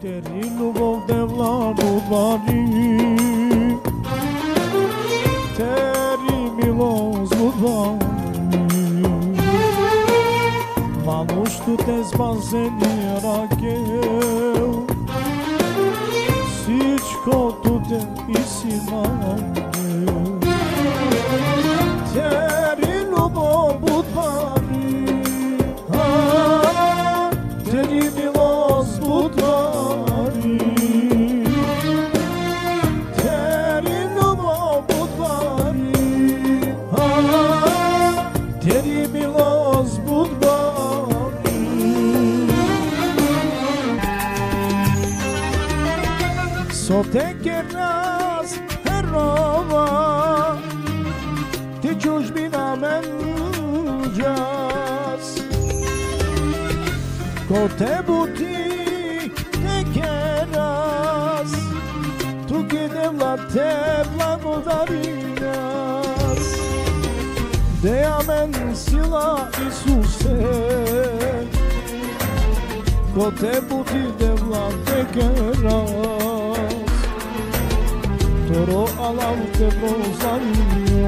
Тери любов де владотвори, Тери милост отвори, малощите спасени ракел, всичкото те и си мангел. Тери любов отвори, Тери милост отвори, Тери любов отвори, Тери милост отвори. Со теке раз herova, Ти чужбина мен час, Ко те бути теке раз, Тук идем те благодари нас. Дея мен сила Исусе, Ко те бути девла теке раз, Торо алам те прозариас.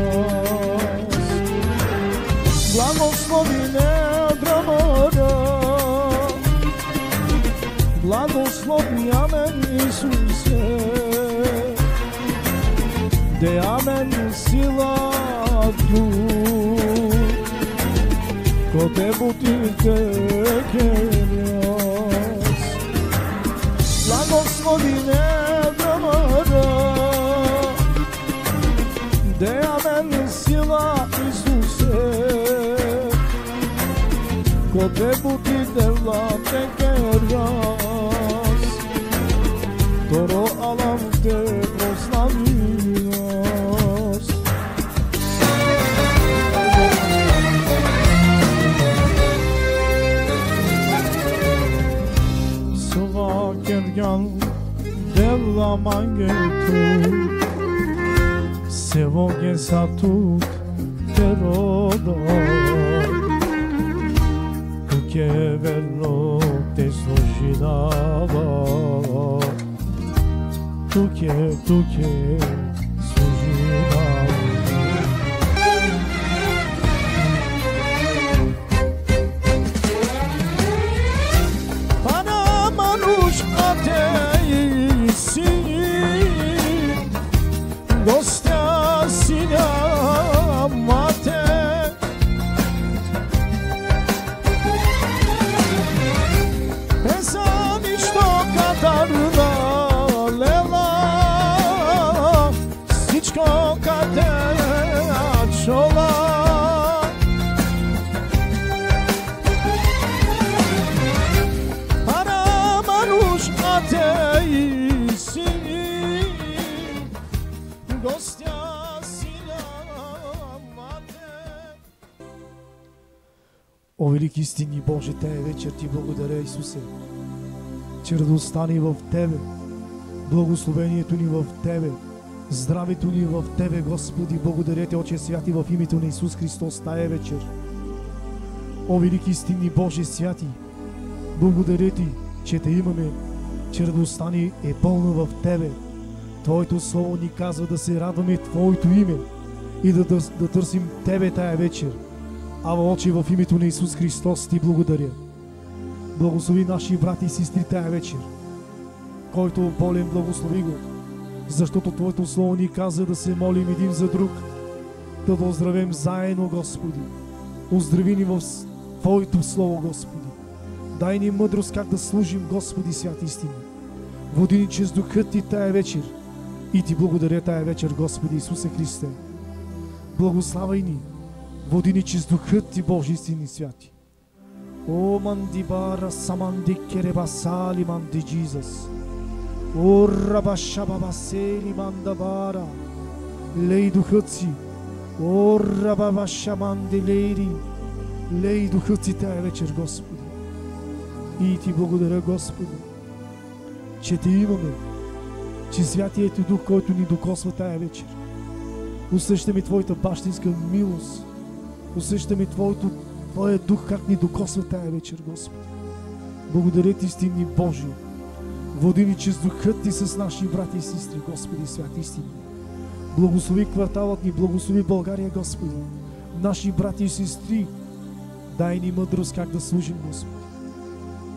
Благослови недра моя, Благослови амен Исусе, Де амен сила дух, Ко те бутите керас. Благослови недра моя, Де амен сила Исусе, Ко те бутите влате керас, Торо алам те прославиас. Сова керган дела мангету, Sevo gesatut terodo, Tu che verlo te slujinava, Tu che slujinava. Pana manush ateisi, Gostea sina mate, Pesam što katarna lela, Всичко кате чола. Пара мануш атеиси, Гостя сина мате. О, велики истини Боже, тая вечер Ти благодаря, Исусе, че радостта ни в Тебе, благословението ни в Тебе, здравето ни в Тебе, Господи. Благодаря Ти, Отче святи, в името на Исус Христос тая вечер. О, велики истини Боже святи, благодаря Ти, че Те имаме, че радостта ни е пълна в Тебе. Твоето Слово ни казва да се радваме Твоето име и да търсим Тебе тая вечер. Ава, Отче, в името на Исус Христос Ти благодаря. Благослови наши брати и сестри тая вечер. Който е болен, благослови го, защото Твоето Слово ни казва да се молим един за друг, да оздравим заедно, Господи. Оздрави ни в Твоето Слово, Господи. Дай ни мъдрост как да служим, Господи, святи истини. Води ни чрез Духът Ти тая вечер. И Ти благодаря тая вечер, Господи Исусе Христе. Благославяй ни. Води ни чрез Духът Ти, Божи истини святи. О, мандибара саманди керебасали манди Джизъс. О, рабашабабасели мандабара. Лей Духът Си. О, рабабашаманди лейри. Лей Духът Си тая вечер, Господи. И Ти благодаря, Господи, че Те имаме, че Святият Ти Дух, който ни докосва тая вечер. Усещаме Твоята бащинска милост. Усещаме Твоя Дух как ни докосва тая вечер, Господи. Благодаря Ти, истинни Божи. Води ни чрез духът Ти с наши брати и сестри, Господи, святи истини. Благослови кварталът ни, благослови България, Господи. Наши брати и сестри, дай ни мъдрост как да служим, Господи.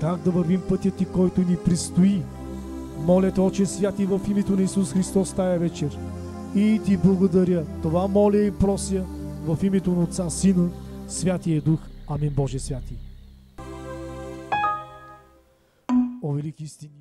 Как да вървим пътя Ти, който ни предстои. Моля Те, Отче святи, в името на Исус Христос тая вечер. И Ти благодаря. Това моля и прося в името на Отца, Сина, Святия Дух. Амин, Боже святи. О, велики истини!